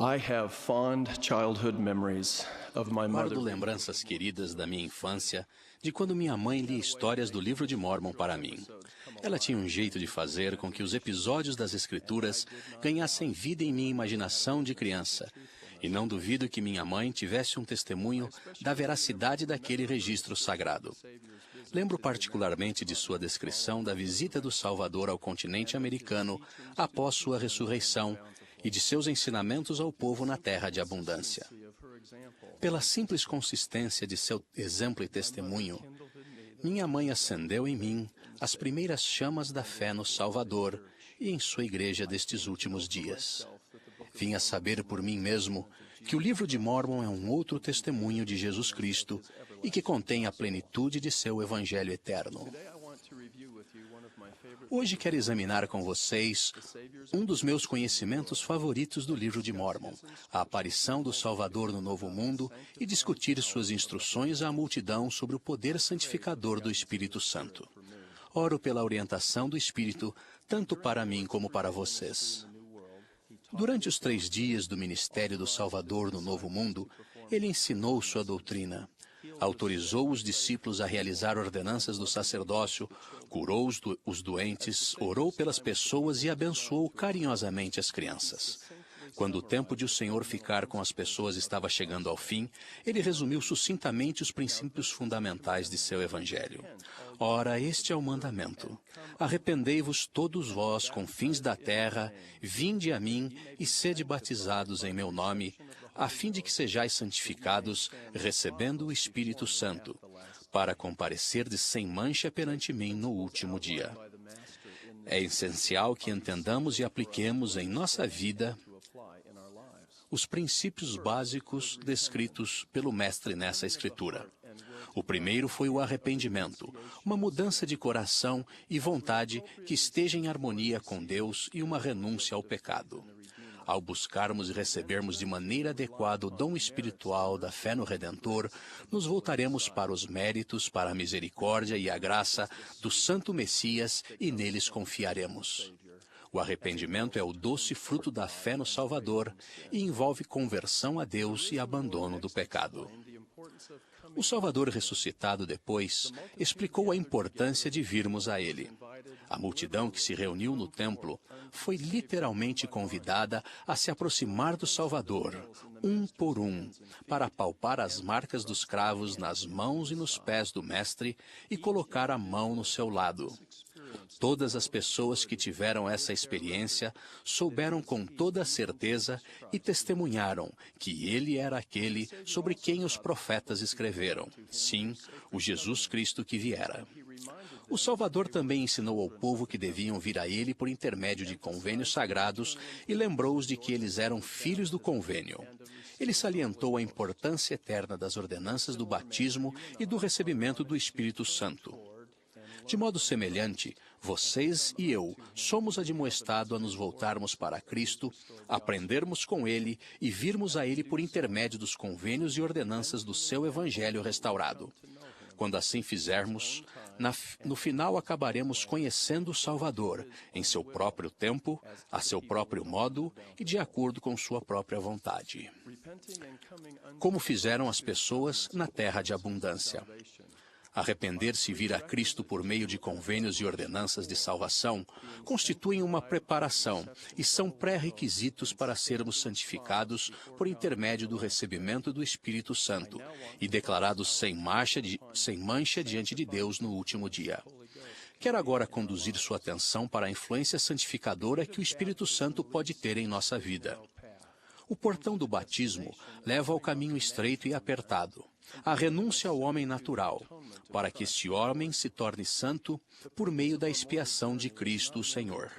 I have fond childhood memories of my mother. Guardo lembranças queridas da minha infância, de quando minha mãe lia histórias do livro de Mórmon para mim. Ela tinha um jeito de fazer com que os episódios das Escrituras ganhassem vida em minha imaginação de criança, e não duvido que minha mãe tivesse um testemunho da veracidade daquele registro sagrado. Lembro particularmente de sua descrição da visita do Salvador ao continente americano após sua ressurreição e de seus ensinamentos ao povo na terra de abundância. Pela simples consistência de seu exemplo e testemunho, minha mãe acendeu em mim as primeiras chamas da fé no Salvador e em sua igreja destes últimos dias. Vim a saber por mim mesmo que o livro de Mórmon é um outro testemunho de Jesus Cristo e que contém a plenitude de seu Evangelho eterno. Hoje quero examinar com vocês um dos meus conhecimentos favoritos do livro de Mórmon, a aparição do Salvador no Novo Mundo, e discutir suas instruções à multidão sobre o poder santificador do Espírito Santo. Oro pela orientação do Espírito, tanto para mim como para vocês. Durante os 3 dias do ministério do Salvador no Novo Mundo, ele ensinou sua doutrina. Autorizou os discípulos a realizar ordenanças do sacerdócio, curou os doentes, orou pelas pessoas e abençoou carinhosamente as crianças. Quando o tempo de o Senhor ficar com as pessoas estava chegando ao fim, ele resumiu sucintamente os princípios fundamentais de seu Evangelho. Ora, este é o mandamento: arrependei-vos todos vós, confins da terra, vinde a mim e sede batizados em meu nome, a fim de que sejais santificados, recebendo o Espírito Santo, para comparecerdes sem mancha perante mim no último dia. É essencial que entendamos e apliquemos em nossa vida os princípios básicos descritos pelo Mestre nessa Escritura. O primeiro foi o arrependimento, uma mudança de coração e vontade que esteja em harmonia com Deus e uma renúncia ao pecado. Ao buscarmos e recebermos de maneira adequada o dom espiritual da fé no Redentor, nos voltaremos para os méritos, para a misericórdia e a graça do Santo Messias e neles confiaremos. O arrependimento é o doce fruto da fé no Salvador e envolve conversão a Deus e abandono do pecado. O Salvador ressuscitado depois explicou a importância de virmos a Ele. A multidão que se reuniu no templo foi literalmente convidada a se aproximar do Salvador, um por um, para palpar as marcas dos cravos nas mãos e nos pés do Mestre e colocar a mão no seu lado. Todas as pessoas que tiveram essa experiência souberam com toda certeza e testemunharam que ele era aquele sobre quem os profetas escreveram. Sim, o Jesus Cristo que viera. O Salvador também ensinou ao povo que deviam vir a ele por intermédio de convênios sagrados e lembrou-os de que eles eram filhos do convênio. Ele salientou a importância eterna das ordenanças do batismo e do recebimento do Espírito Santo. De modo semelhante, vocês e eu somos admoestados a nos voltarmos para Cristo, aprendermos com Ele e virmos a Ele por intermédio dos convênios e ordenanças do seu Evangelho restaurado. Quando assim fizermos, no final acabaremos conhecendo o Salvador, em seu próprio tempo, a seu próprio modo e de acordo com sua própria vontade. Como fizeram as pessoas na terra de abundância. Arrepender-se e vir a Cristo por meio de convênios e ordenanças de salvação constituem uma preparação e são pré-requisitos para sermos santificados por intermédio do recebimento do Espírito Santo e declarados sem mancha diante de Deus no último dia. Quero agora conduzir sua atenção para a influência santificadora que o Espírito Santo pode ter em nossa vida. O portão do batismo leva ao caminho estreito e apertado, a renúncia ao homem natural, para que este homem se torne santo por meio da expiação de Cristo, o Senhor.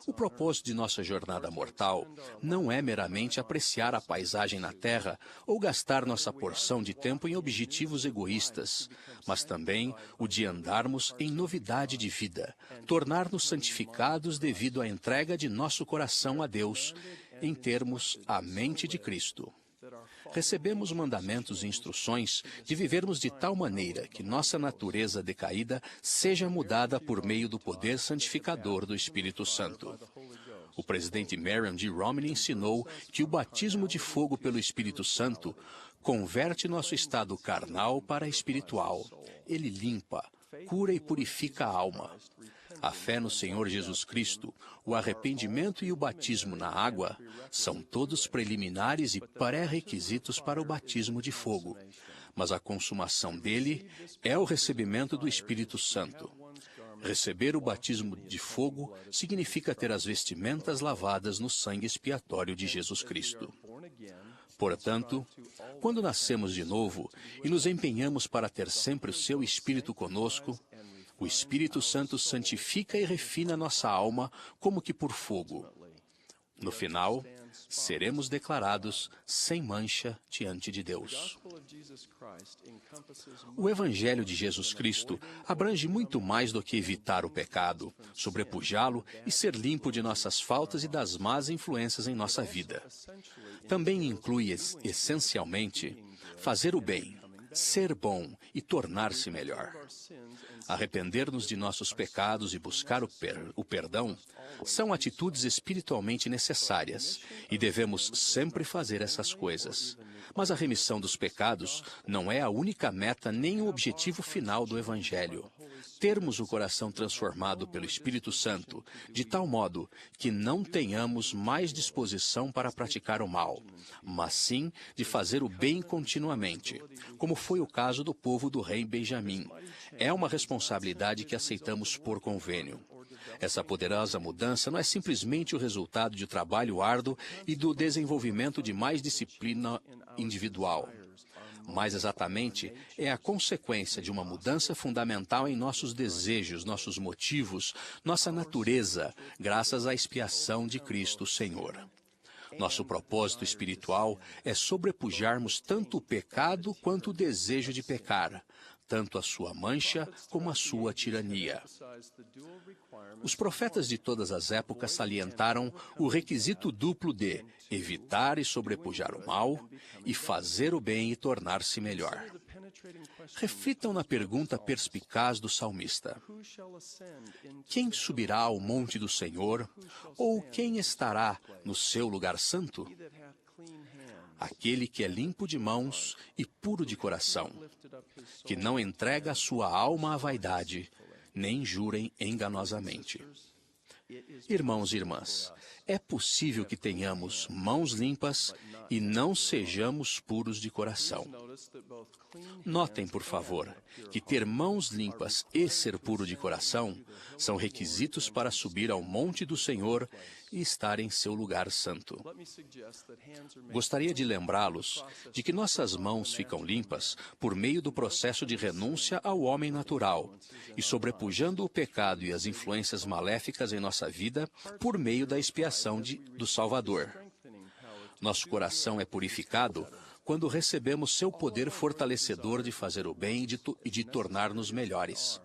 O propósito de nossa jornada mortal não é meramente apreciar a paisagem na terra ou gastar nossa porção de tempo em objetivos egoístas, mas também o de andarmos em novidade de vida, tornar-nos santificados devido à entrega de nosso coração a Deus, em termos a mente de Cristo. Recebemos mandamentos e instruções de vivermos de tal maneira que nossa natureza decaída seja mudada por meio do poder santificador do Espírito Santo. O presidente Marion D. Romney ensinou que o batismo de fogo pelo Espírito Santo converte nosso estado carnal para espiritual. Ele limpa, cura e purifica a alma. A fé no Senhor Jesus Cristo, o arrependimento e o batismo na água são todos preliminares e pré-requisitos para o batismo de fogo. Mas a consumação dele é o recebimento do Espírito Santo. Receber o batismo de fogo significa ter as vestimentas lavadas no sangue expiatório de Jesus Cristo. Portanto, quando nascemos de novo e nos empenhamos para ter sempre o seu Espírito conosco, o Espírito Santo santifica e refina nossa alma como que por fogo. No final, seremos declarados sem mancha diante de Deus. O Evangelho de Jesus Cristo abrange muito mais do que evitar o pecado, sobrepujá-lo e ser limpo de nossas faltas e das más influências em nossa vida. Também inclui, essencialmente, fazer o bem, ser bom e tornar-se melhor. Arrepender-nos de nossos pecados e buscar o perdão são atitudes espiritualmente necessárias e devemos sempre fazer essas coisas. Mas a remissão dos pecados não é a única meta nem o objetivo final do Evangelho. Termos o coração transformado pelo Espírito Santo, de tal modo que não tenhamos mais disposição para praticar o mal, mas sim de fazer o bem continuamente, como foi o caso do povo do rei Benjamim. É uma responsabilidade que aceitamos por convênio. Essa poderosa mudança não é simplesmente o resultado de trabalho árduo e do desenvolvimento de mais disciplina individual. Mais exatamente, é a consequência de uma mudança fundamental em nossos desejos, nossos motivos, nossa natureza, graças à expiação de Cristo Senhor. Nosso propósito espiritual é sobrepujarmos tanto o pecado quanto o desejo de pecar, tanto a sua mancha como a sua tirania. Os profetas de todas as épocas salientaram o requisito duplo de evitar e sobrepujar o mal e fazer o bem e tornar-se melhor. Reflitam na pergunta perspicaz do salmista: quem subirá ao monte do Senhor, ou quem estará no seu lugar santo? Aquele que é limpo de mãos e puro de coração, que não entrega a sua alma à vaidade, nem jurem enganosamente. Irmãos e irmãs, é possível que tenhamos mãos limpas e não sejamos puros de coração. Notem, por favor, que ter mãos limpas e ser puro de coração são requisitos para subir ao monte do Senhor e estar em seu lugar santo. Gostaria de lembrá-los de que nossas mãos ficam limpas por meio do processo de renúncia ao homem natural e sobrepujando o pecado e as influências maléficas em nossa vida por meio da expiação do Salvador. Nosso coração é purificado quando recebemos seu poder fortalecedor de fazer o bem e de tornar-nos melhores.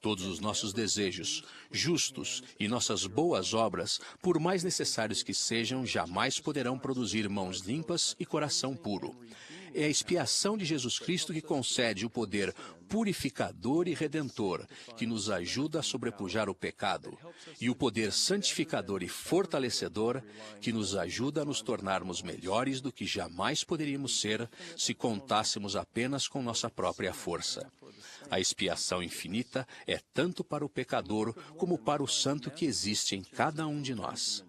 Todos os nossos desejos justos e nossas boas obras, por mais necessários que sejam, jamais poderão produzir mãos limpas e coração puro. É a expiação de Jesus Cristo que concede o poder purificador e redentor, que nos ajuda a sobrepujar o pecado, e o poder santificador e fortalecedor, que nos ajuda a nos tornarmos melhores do que jamais poderíamos ser se contássemos apenas com nossa própria força. A expiação infinita é tanto para o pecador como para o santo que existe em cada um de nós.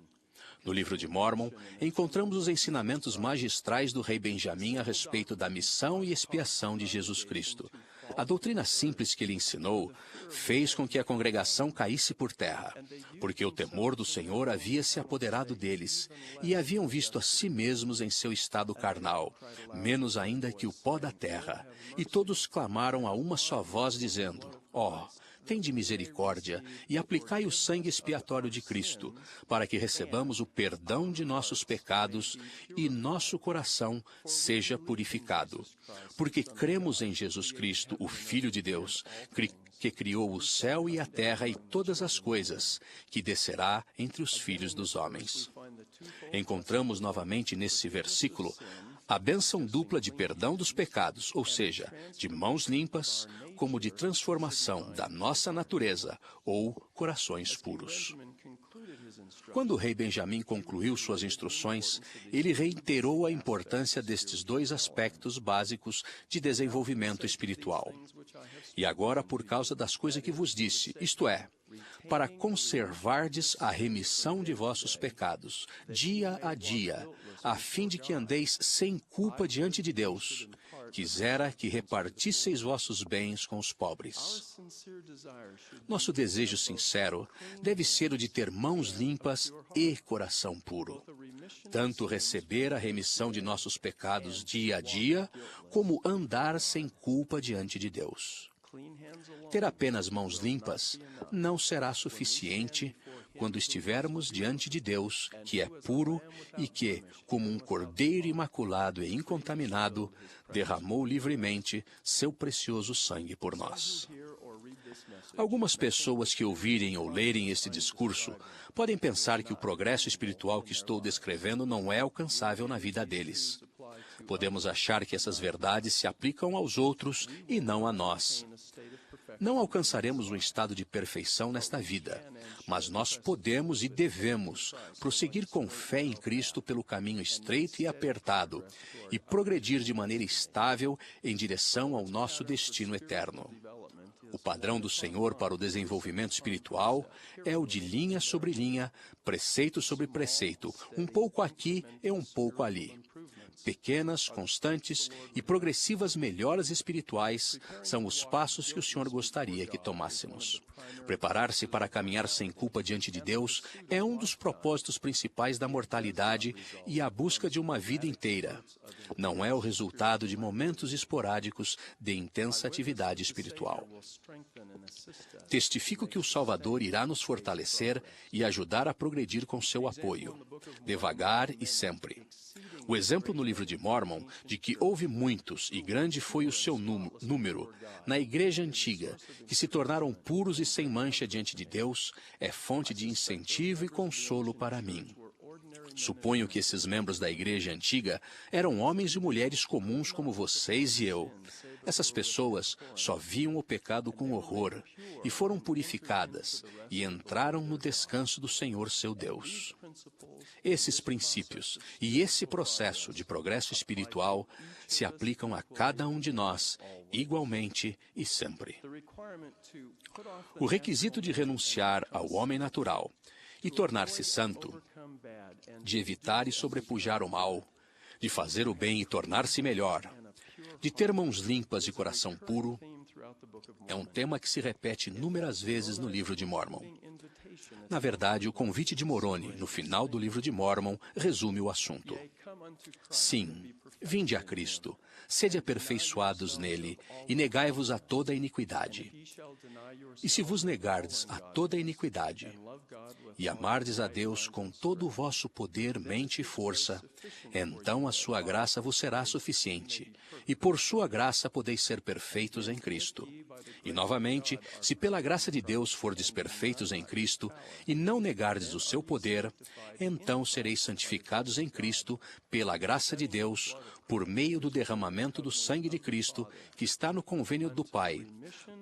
No livro de Mórmon, encontramos os ensinamentos magistrais do rei Benjamim a respeito da missão e expiação de Jesus Cristo. A doutrina simples que ele ensinou fez com que a congregação caísse por terra, porque o temor do Senhor havia se apoderado deles, e haviam visto a si mesmos em seu estado carnal, menos ainda que o pó da terra. E todos clamaram a uma só voz, dizendo: ó, tende misericórdia e aplicai o sangue expiatório de Cristo, para que recebamos o perdão de nossos pecados e nosso coração seja purificado. Porque cremos em Jesus Cristo, o Filho de Deus, que criou o céu e a terra e todas as coisas, que descerá entre os filhos dos homens. Encontramos novamente nesse versículo A bênção dupla de perdão dos pecados, ou seja, de mãos limpas, como de transformação da nossa natureza ou corações puros. Quando o rei Benjamim concluiu suas instruções, ele reiterou a importância destes dois aspectos básicos de desenvolvimento espiritual. E agora, por causa das coisas que vos disse, isto é, para conservardes a remissão de vossos pecados, dia a dia, a fim de que andeis sem culpa diante de Deus, quisera que repartisseis vossos bens com os pobres. Nosso desejo sincero deve ser o de ter mãos limpas e coração puro. Tanto receber a remissão de nossos pecados dia a dia, como andar sem culpa diante de Deus. Ter apenas mãos limpas não será suficiente quando estivermos diante de Deus, que é puro e que, como um cordeiro imaculado e incontaminado, derramou livremente seu precioso sangue por nós. Algumas pessoas que ouvirem ou lerem este discurso podem pensar que o progresso espiritual que estou descrevendo não é alcançável na vida deles. Podemos achar que essas verdades se aplicam aos outros e não a nós. Não alcançaremos um estado de perfeição nesta vida, mas nós podemos e devemos prosseguir com fé em Cristo pelo caminho estreito e apertado e progredir de maneira estável em direção ao nosso destino eterno. O padrão do Senhor para o desenvolvimento espiritual é o de linha sobre linha, preceito sobre preceito, um pouco aqui e um pouco ali. Pequenas, constantes e progressivas melhoras espirituais são os passos que o Senhor gostaria que tomássemos. Preparar-se para caminhar sem culpa diante de Deus é um dos propósitos principais da mortalidade e a busca de uma vida inteira. Não é o resultado de momentos esporádicos de intensa atividade espiritual. Testifico que o Salvador irá nos fortalecer e ajudar a progredir com seu apoio, devagar e sempre. O exemplo no livro de Mórmon de que houve muitos e grande foi o seu número na igreja antiga que se tornaram puros e sem mancha diante de Deus é fonte de incentivo e consolo para mim. Suponho que esses membros da igreja antiga eram homens e mulheres comuns como vocês e eu. Essas pessoas só viam o pecado com horror e foram purificadas e entraram no descanso do Senhor seu Deus. Esses princípios e esse processo de progresso espiritual se aplicam a cada um de nós igualmente e sempre. O requisito de renunciar ao homem natural e tornar-se santo, de evitar e sobrepujar o mal, de fazer o bem e tornar-se melhor, de ter mãos limpas e coração puro, é um tema que se repete inúmeras vezes no livro de Mórmon. Na verdade, o convite de Moroni, no final do livro de Mórmon, resume o assunto. Sim, vinde a Cristo, sede aperfeiçoados nele, e negai-vos a toda a iniquidade. E se vos negardes a toda a iniquidade, e amardes a Deus com todo o vosso poder, mente e força, então a sua graça vos será suficiente, e por sua graça podeis ser perfeitos em Cristo. E novamente, se pela graça de Deus fordes perfeitos em Cristo, e não negardes o seu poder, então sereis santificados em Cristo, pela graça de Deus, por meio do derramamento do sangue de Cristo, que está no convênio do Pai,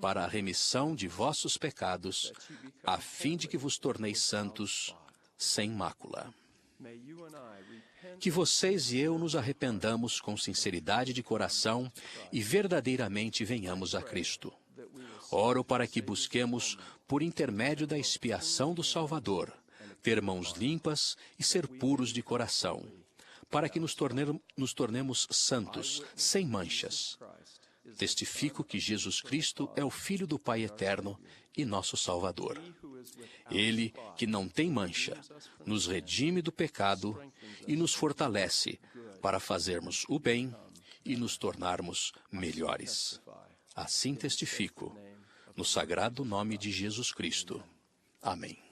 para a remissão de vossos pecados, a fim de que vos torneis santos, sem mácula. Que vocês e eu nos arrependamos com sinceridade de coração e verdadeiramente venhamos a Cristo. Oro para que busquemos, por intermédio da expiação do Salvador, ter mãos limpas e ser puros de coração, para que nos tornemos santos, sem manchas. Testifico que Jesus Cristo é o Filho do Pai eterno e nosso Salvador. Ele, que não tem mancha, nos redime do pecado e nos fortalece para fazermos o bem e nos tornarmos melhores. Assim testifico, no sagrado nome de Jesus Cristo. Amém.